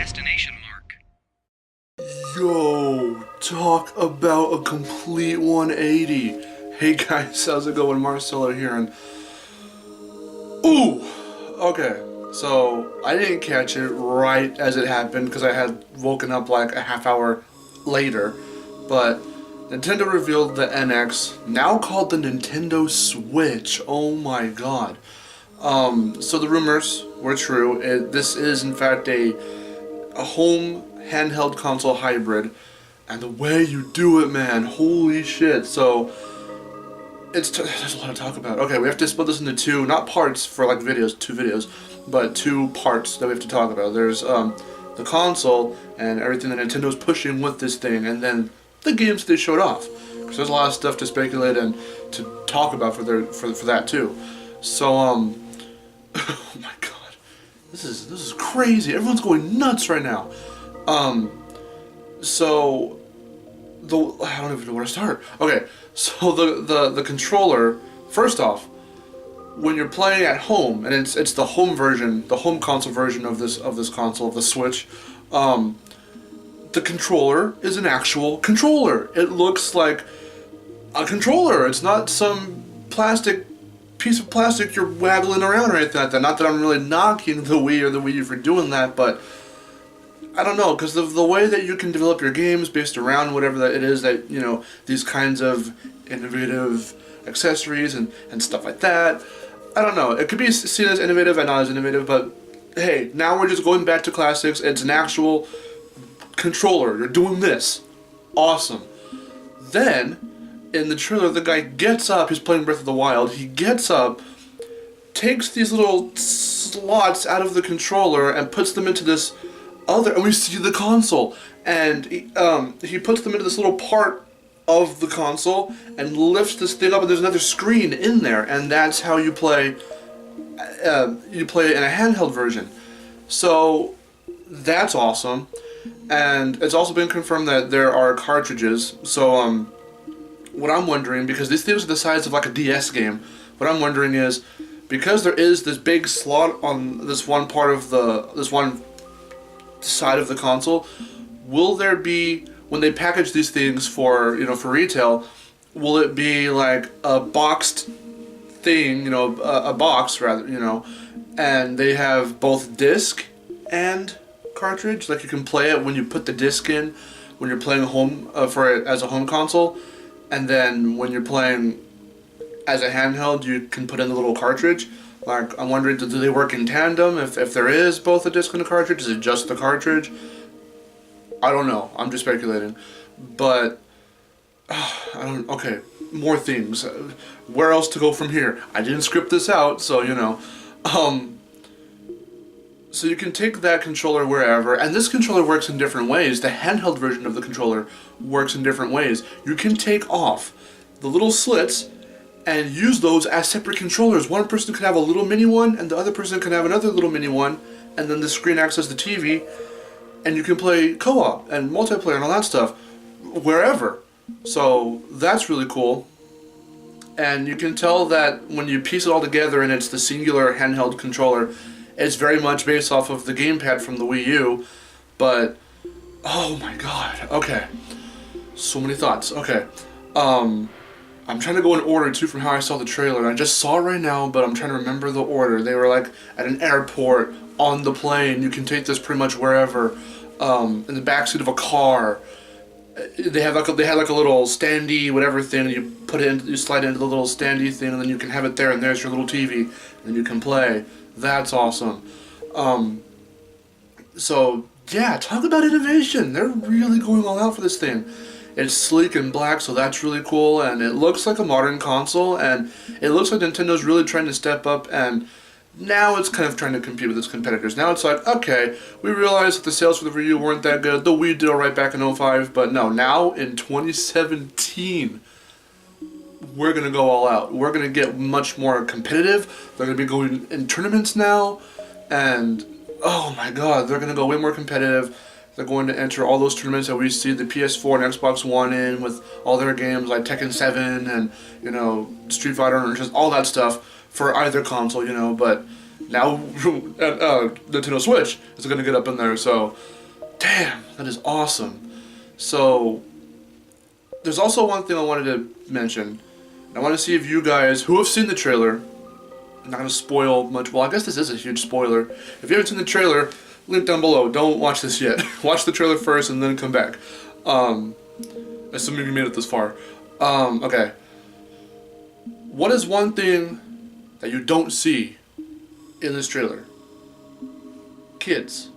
destination mark. Yo, talk about a complete 180. Hey guys, how's it going? Marcelo here, and ooh, okay. So I didn't catch it right as it happened because I had woken up like a half hour later, but Nintendo revealed the NX, now called the Nintendo Switch. Oh my god. So the rumors were true. This is in fact a home handheld console hybrid, and the way you do it, man, holy shit. So there's a lot to talk about. Okay, we have to split this into two, not parts for like videos, two videos, but two parts that we have to talk about. There's the console and everything that Nintendo's pushing with this thing, and then the games they showed off. Because there's a lot of stuff to speculate and to talk about for that too. So oh my god, this is crazy. Everyone's going nuts right now. So I don't even know where to start. Okay, so the controller, first off, when you're playing at home, and it's the home version, the home console version of this console, of the Switch, the controller is an actual controller. It looks like a controller. It's not some piece of plastic you're waggling around or anything like that. Not that I'm really knocking the Wii or the Wii U for doing that, but I don't know, because the way that you can develop your games based around whatever that it is that, you know, these kinds of innovative accessories and stuff like that, I don't know. It could be seen as innovative and not as innovative, but hey, now we're just going back to classics. It's an actual controller. You're doing this. Awesome. Then, in the trailer, the guy gets up. He's playing Breath of the Wild. He gets up, takes these little slots out of the controller and puts them into this and we see the console, and he puts them into this little part of the console and lifts this thing up, and there's another screen in there, and that's how you play. You play in a handheld version. So that's awesome, and it's also been confirmed that there are cartridges. So what I'm wondering, because these things are the size of like a DS game, what I'm wondering is, because there is this big slot on this one part of this one side of the console, will there be, when they package these things for retail, will it be like a boxed thing, a box rather, and they have both disc and cartridge, like you can play it when you put the disc in when you're playing home as a home console, and then when you're playing as a handheld you can put in the little cartridge. Like, I'm wondering, do they work in tandem? If there is both a disc and a cartridge, is it just the cartridge? I don't know. I'm just speculating. But, okay, more things. Where else to go from here? I didn't script this out, so, so you can take that controller wherever, and this controller works in different ways. The handheld version of the controller works in different ways. You can take off the little slits and use those as separate controllers. One person can have a little mini one, and the other person can have another little mini one, and then the screen acts as the TV, and you can play co-op and multiplayer and all that stuff wherever. So that's really cool. And you can tell that when you piece it all together and it's the singular handheld controller, it's very much based off of the gamepad from the Wii U, but oh my god, okay. So many thoughts. Okay. I'm trying to go in order too from how I saw the trailer, and I just saw it right now, but I'm trying to remember the order. They were like at an airport, on the plane. You can take this pretty much wherever. In the backseat of a car. They had like a little standy whatever thing. And you put it in, you slide it into the little standy thing, and then you can have it there, and there's your little TV, and then you can play. That's awesome. So yeah, talk about innovation. They're really going all out for this thing. It's sleek and black, so that's really cool, and it looks like a modern console, and it looks like Nintendo's really trying to step up, and now it's kind of trying to compete with its competitors. Now it's like, okay, we realized that the sales for the Wii U weren't that good. The Wii did alright back in '05, but no, now in 2017, we're going to go all out. We're going to get much more competitive. They're going to be going in tournaments now, and oh my god, they're going to go way more competitive. They're going to enter all those tournaments that we see the PS4 and Xbox One in, with all their games like Tekken 7 and, Street Fighter and just all that stuff for either console, but Now, Nintendo Switch is going to get up in there, so damn, that is awesome. So, there's also one thing I wanted to mention. I want to see if you guys who have seen the trailer, I'm not going to spoil much, well I guess this is a huge spoiler. If you haven't seen the trailer, link down below, don't watch this yet. Watch the trailer first and then come back. Assuming you made it this far. Okay. What is one thing that you don't see in this trailer? Kids.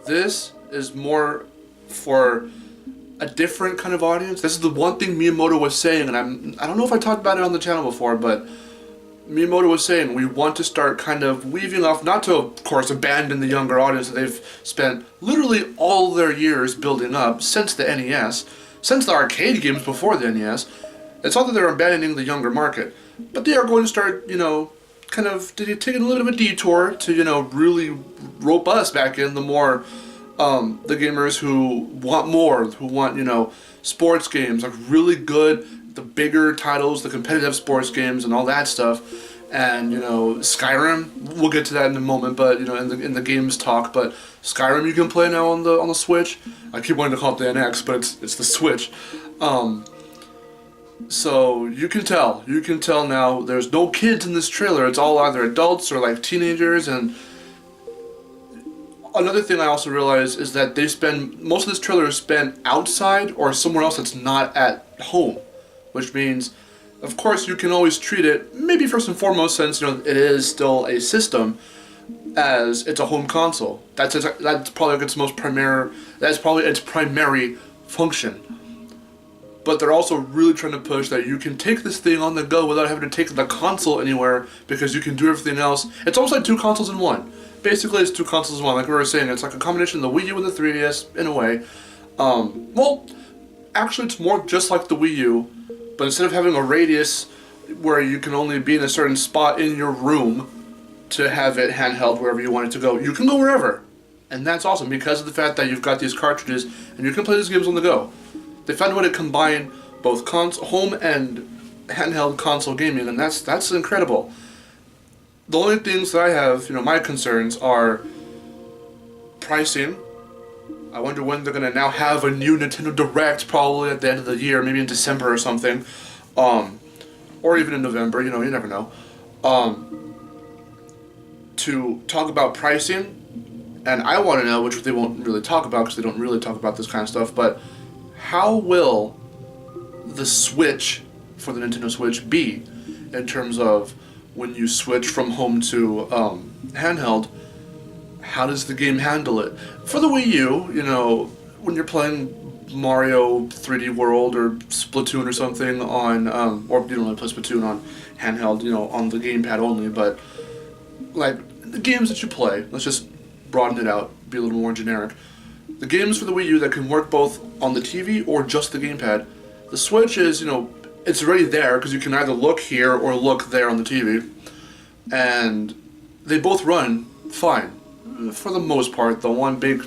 This is more for a different kind of audience. This is the one thing Miyamoto was saying, and I don't know if I talked about it on the channel before, but Miyamoto was saying we want to start kind of weaving off, not to of course abandon the younger audience that they've spent literally all their years building up since the NES, since the arcade games before the NES. It's not that they're abandoning the younger market, but they are going to start, kind of taking a little bit of a detour to, really rope us back in the more, the gamers who want more, who want, sports games, like really good, the bigger titles, the competitive sports games and all that stuff. And, Skyrim, we'll get to that in a moment, but, in the games talk, but Skyrim you can play now on the Switch. I keep wanting to call it the NX, but it's the Switch. So you can tell now there's no kids in this trailer. It's all either adults or like teenagers. And another thing I also realized is that most of this trailer is spent outside or somewhere else that's not at home, which means, of course, you can always treat it, maybe first and foremost, since it is still a system, as it's a home console. That's probably like its most primary. That's probably its primary function. But they're also really trying to push that you can take this thing on the go without having to take the console anywhere, because you can do everything else. It's almost like two consoles in one. Basically, it's two consoles in one. Like we were saying, it's like a combination of the Wii U and the 3DS in a way. Well, actually, it's more just like the Wii U, but instead of having a radius where you can only be in a certain spot in your room to have it handheld wherever you want it to go, you can go wherever. And that's awesome because of the fact that you've got these cartridges and you can play these games on the go. They found a way to combine both home and handheld console gaming, and that's incredible. The only things that I have, my concerns are pricing. I wonder when they're going to now have a new Nintendo Direct, probably at the end of the year, maybe in December or something, or even in November, you never know, to talk about pricing. And I want to know, which they won't really talk about because they don't really talk about this kind of stuff, but how will the Switch for the Nintendo Switch be in terms of when you switch from home to handheld? How does the game handle it? For the Wii U, when you're playing Mario 3D World or Splatoon or something on, or you don't want to play Splatoon on handheld, on the gamepad only, but like the games that you play, let's just broaden it out, be a little more generic. The games for the Wii U that can work both on the TV or just the gamepad, the Switch is, it's already there because you can either look here or look there on the TV, and they both run fine for the most part. The one big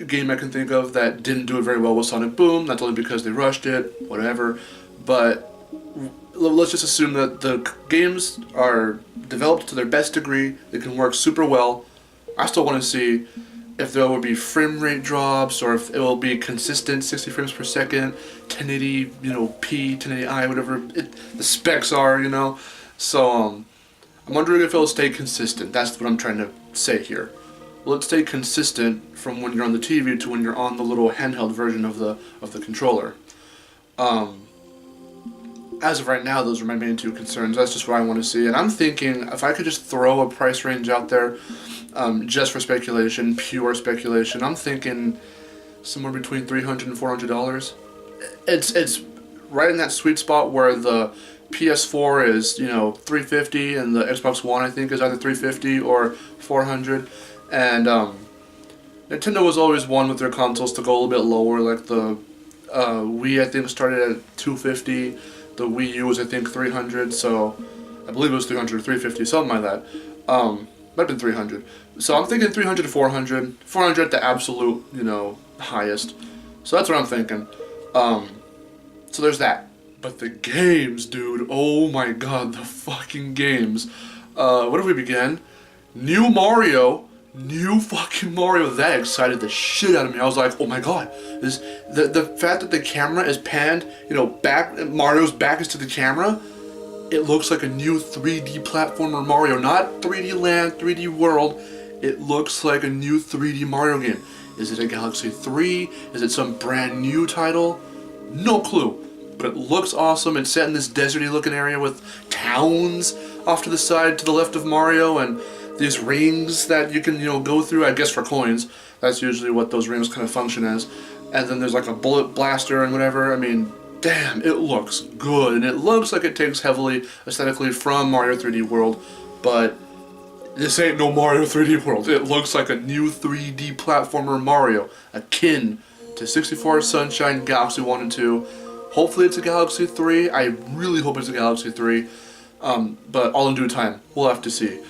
game I can think of that didn't do it very well was Sonic Boom. That's only because they rushed it, whatever. But let's just assume that the games are developed to their best degree. They can work super well. I still want to see if there will be frame rate drops or if it will be consistent 60 frames per second, 1080, P, 1080i, whatever the specs are, So I'm wondering if it'll stay consistent. That's what I'm trying to say here. Will it stay consistent from when you're on the TV to when you're on the little handheld version of the controller? As of right now, those are my main two concerns. That's just what I want to see. And I'm thinking if I could just throw a price range out there, just for speculation, pure speculation, I'm thinking somewhere between $300 and $400. It's right in that sweet spot where the PS4 is, $350 and the Xbox One I think is either $350 or $400. And Nintendo was always one with their consoles to go a little bit lower, like the Wii I think started at $250. The Wii U was I think $300, so I believe it was $300 or $350, something like that. Might have been $300. So I'm thinking $300 to $400. $400 at the absolute, highest. So that's what I'm thinking. So there's that. But the games, dude, oh my god, the fucking games. What if we began? New Mario. New fucking Mario. That excited the shit out of me. I was like, oh my god. The fact that the camera is panned, back, Mario's back is to the camera, it looks like a new 3D platformer Mario. Not 3D Land, 3D World. It looks like a new 3D Mario game. Is it a Galaxy 3? Is it some brand new title? No clue. But it looks awesome. It's set in this deserty looking area with towns off to the side to the left of Mario, and these rings that you can, go through, I guess for coins. That's usually what those rings kind of function as. And then there's like a bullet blaster and whatever. I mean, damn, it looks good. And it looks like it takes heavily aesthetically from Mario 3D World, but this ain't no Mario 3D World. It looks like a new 3D platformer Mario, akin to 64 Sunshine, Galaxy 1 and 2. Hopefully it's a Galaxy 3. I really hope it's a Galaxy 3. But all in due time. We'll have to see.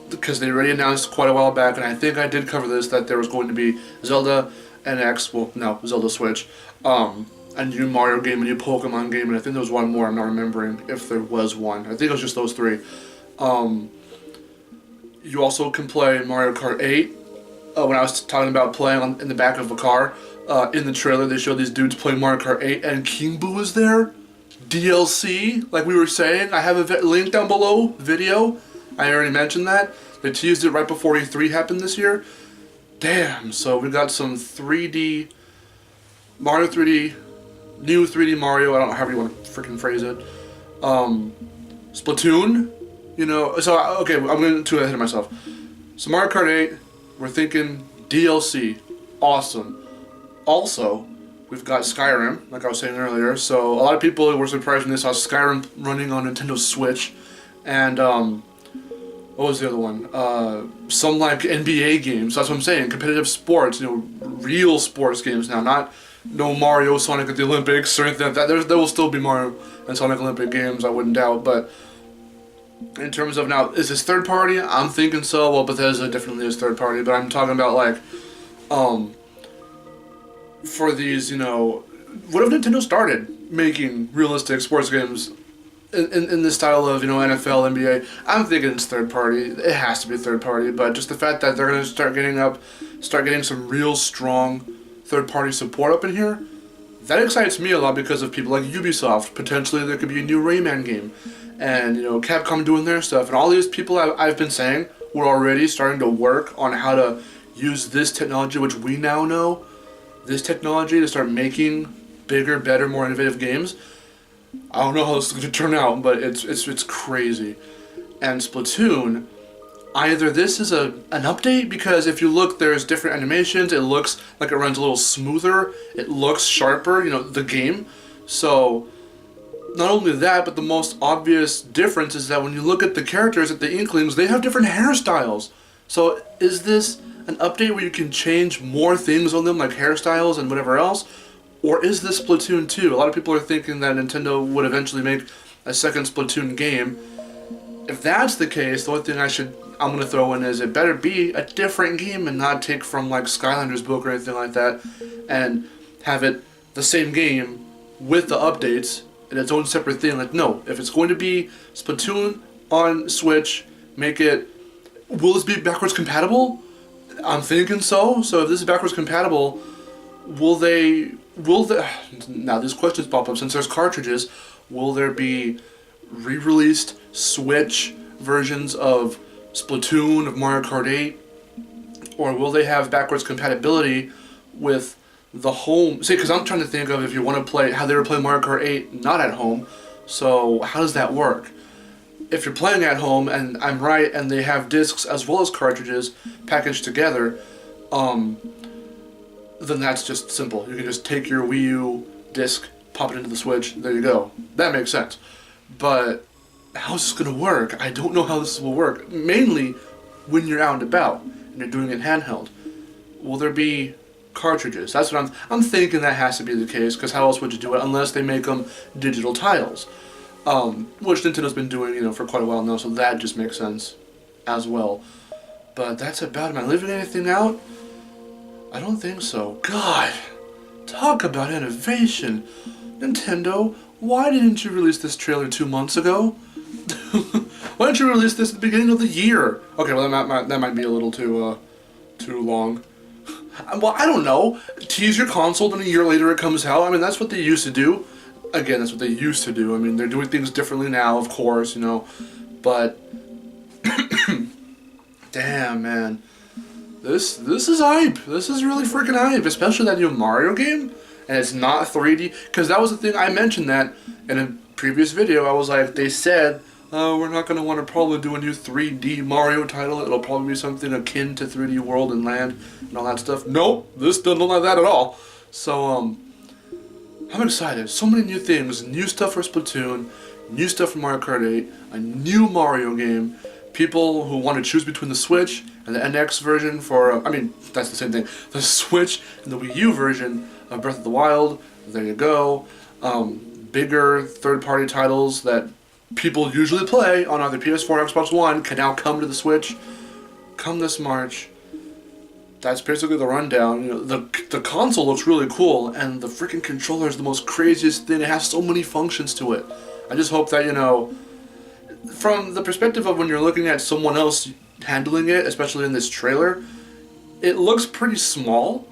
Because they already announced quite a while back, and I think I did cover this, that there was going to be Zelda NX, Zelda Switch, a new Mario game, a new Pokemon game, and I think there was one more. I'm not remembering if there was one. I think it was just those three. You also can play Mario Kart 8. When I was talking about playing in the back of a car, in the trailer they showed these dudes playing Mario Kart 8, and King Boo was there. DLC, like we were saying. I have a link down below, video. I already mentioned that. They teased it right before E3 happened this year. Damn, so we got some 3D, Mario 3D, new 3D Mario, I don't know how you want to freaking phrase it. Splatoon, okay, I'm getting too ahead of myself. So Mario Kart 8, we're thinking DLC, awesome. Also, we've got Skyrim, like I was saying earlier, so a lot of people were surprised when they saw Skyrim running on Nintendo Switch, and what was the other one? Some like NBA games. That's what I'm saying. Competitive sports, real sports games now. No Mario, Sonic at the Olympics or anything like that. There will still be Mario and Sonic Olympic games, I wouldn't doubt. But in terms of now, is this third party? I'm thinking so. Well, Bethesda definitely is third party. But I'm talking about like, for these, what if Nintendo started making realistic sports games in the style of, NFL, NBA, I'm thinking it's third party. It has to be third party, but just the fact that they're going to start getting some real strong third party support up in here, that excites me a lot because of people like Ubisoft. Potentially there could be a new Rayman game, and Capcom doing their stuff, and all these people I've been saying were already starting to work on how to use this technology, which we now know, this technology to start making bigger, better, more innovative games. I don't know how this is going to turn out, but it's crazy. And Splatoon, either this is an update, because if you look, there's different animations, it looks like it runs a little smoother, it looks sharper, the game. So, not only that, but the most obvious difference is that when you look at the characters, at the Inklings, they have different hairstyles. So, is this an update where you can change more things on them, like hairstyles and whatever else? Or is this Splatoon 2? A lot of people are thinking that Nintendo would eventually make a second Splatoon game. If that's the case, the only thing I'm going to throw in is it better be a different game and not take from like Skylanders book or anything like that and have it the same game with the updates in its own separate thing. Like, no, if it's going to be Splatoon on Switch, will this be backwards compatible? I'm thinking so. So if this is backwards compatible, will now these questions pop up, since there's cartridges, will there be re-released Switch versions of Splatoon, of Mario Kart 8, or will they have backwards compatibility with the home? See, because I'm trying to think of if you want to play, how they were playing Mario Kart 8 not at home, so how does that work? If you're playing at home, and I'm right, and they have discs as well as cartridges packaged together, then that's just simple. You can just take your Wii U disc, pop it into the Switch, there you go. That makes sense. But how's this going to work? I don't know how this will work. Mainly when you're out and about and you're doing it handheld. Will there be cartridges? That's what I'm thinking. That has to be the case, because how else would you do it unless they make them digital titles? Which Nintendo's been doing, for quite a while now, so that just makes sense as well. But that's about it. Am I leaving anything out? I don't think so. God, talk about innovation. Nintendo, why didn't you release this trailer 2 months ago? Why don't you release this at the beginning of the year? Okay, well that might be a little too long. Well, I don't know. Tease your console, then a year later it comes out. I mean, that's what they used to do. Again, that's what they used to do. I mean, they're doing things differently now, of course, you know. But damn, man. This is hype. This is really freaking hype, especially that new Mario game, and it's not 3D. Because that was the thing, I mentioned that in a previous video. I was like, they said, we're not going to want to probably do a new 3D Mario title. It'll probably be something akin to 3D World and Land and all that stuff. Nope, this doesn't look like that at all. So, I'm excited. So many new things. New stuff for Splatoon, new stuff for Mario Kart 8, a new Mario game. People who want to choose between the Switch and the NX version for, I mean, that's the same thing. The Switch and the Wii U version of Breath of the Wild. There you go. Bigger third-party titles that people usually play on either PS4 or Xbox One can now come to the Switch. Come this March. That's basically the rundown. You know, the console looks really cool, and the freaking controller is the most craziest thing. It has so many functions to it. I just hope that, you know, from the perspective of when you're looking at someone else handling it, especially in this trailer, it looks pretty small.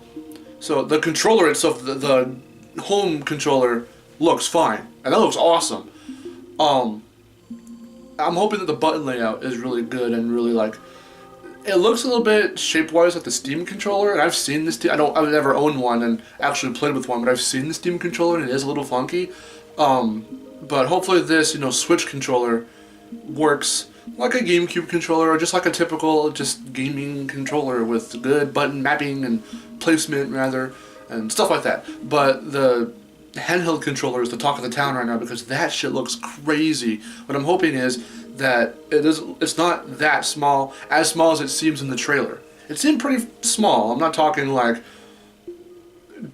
So the controller itself, the home controller, looks fine, and that looks awesome. I'm hoping that the button layout is really good and really like. It looks a little bit shape-wise like the Steam controller, and I've seen this. I've never owned one and actually played with one, but I've seen the Steam controller and it is a little funky. But hopefully this, you know, Switch controller works like a GameCube controller or just like a typical just gaming controller with good button mapping and placement rather and stuff like that. But the handheld controller is the talk of the town right now because that shit looks crazy. What I'm hoping is that it's not that small as it seems in the trailer. It seemed pretty small. I'm not talking like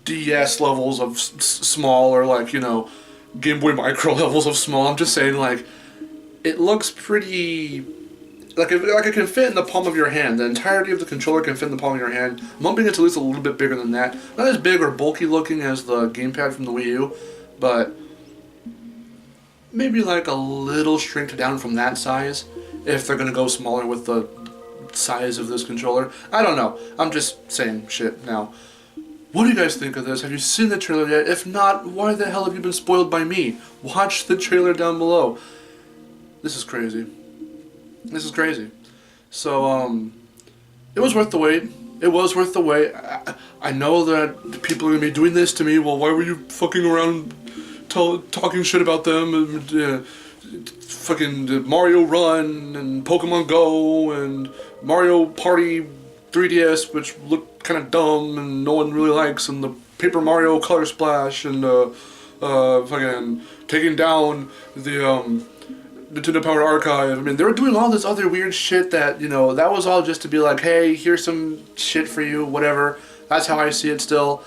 DS levels of small or like, you know, Game Boy Micro levels of small. I'm just saying like it looks pretty like it can fit in the palm of your hand. The entirety of the controller can fit in the palm of your hand. I'm hoping it's at least a little bit bigger than that. Not as big or bulky looking as the gamepad from the Wii U, but maybe like a little shrinked down from that size if they're gonna go smaller with the size of this controller. I don't know. I'm just saying shit now. What do you guys think of this? Have you seen the trailer yet? If not, why the hell have you been spoiled by me? Watch the trailer down below. This is crazy. This is crazy. So, it was worth the wait. It was worth the wait. I know that people are going to be doing this to me. Well, why were you fucking around talking shit about them? And, fucking Mario Run and Pokemon Go and Mario Party 3DS, which look kind of dumb and no one really likes, and the Paper Mario Color Splash and fucking taking down the Nintendo Power Archive. I mean, they were doing all this other weird shit that, you know, that was all just to be like, hey, here's some shit for you, whatever. That's how I see it still.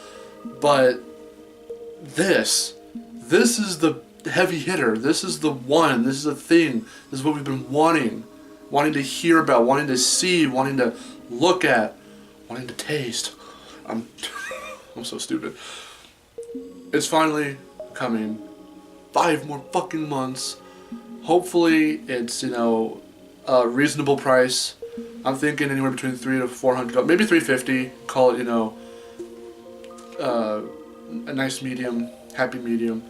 But this is the heavy hitter. This is the one. This is a thing. This is what we've been wanting to hear about, wanting to see, wanting to look at, wanting to taste. I'm so stupid. It's finally coming. 5 more fucking months. Hopefully it's, you know, a reasonable price. I'm thinking anywhere between $300 to $400, maybe $350. Call it, you know, a nice medium, happy medium,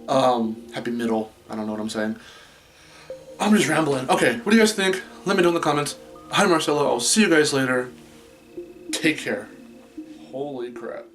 happy middle. I don't know what I'm saying. I'm just rambling. Okay, what do you guys think? Let me know in the comments. I'm Marcelo. I'll see you guys later. Take care. Holy crap.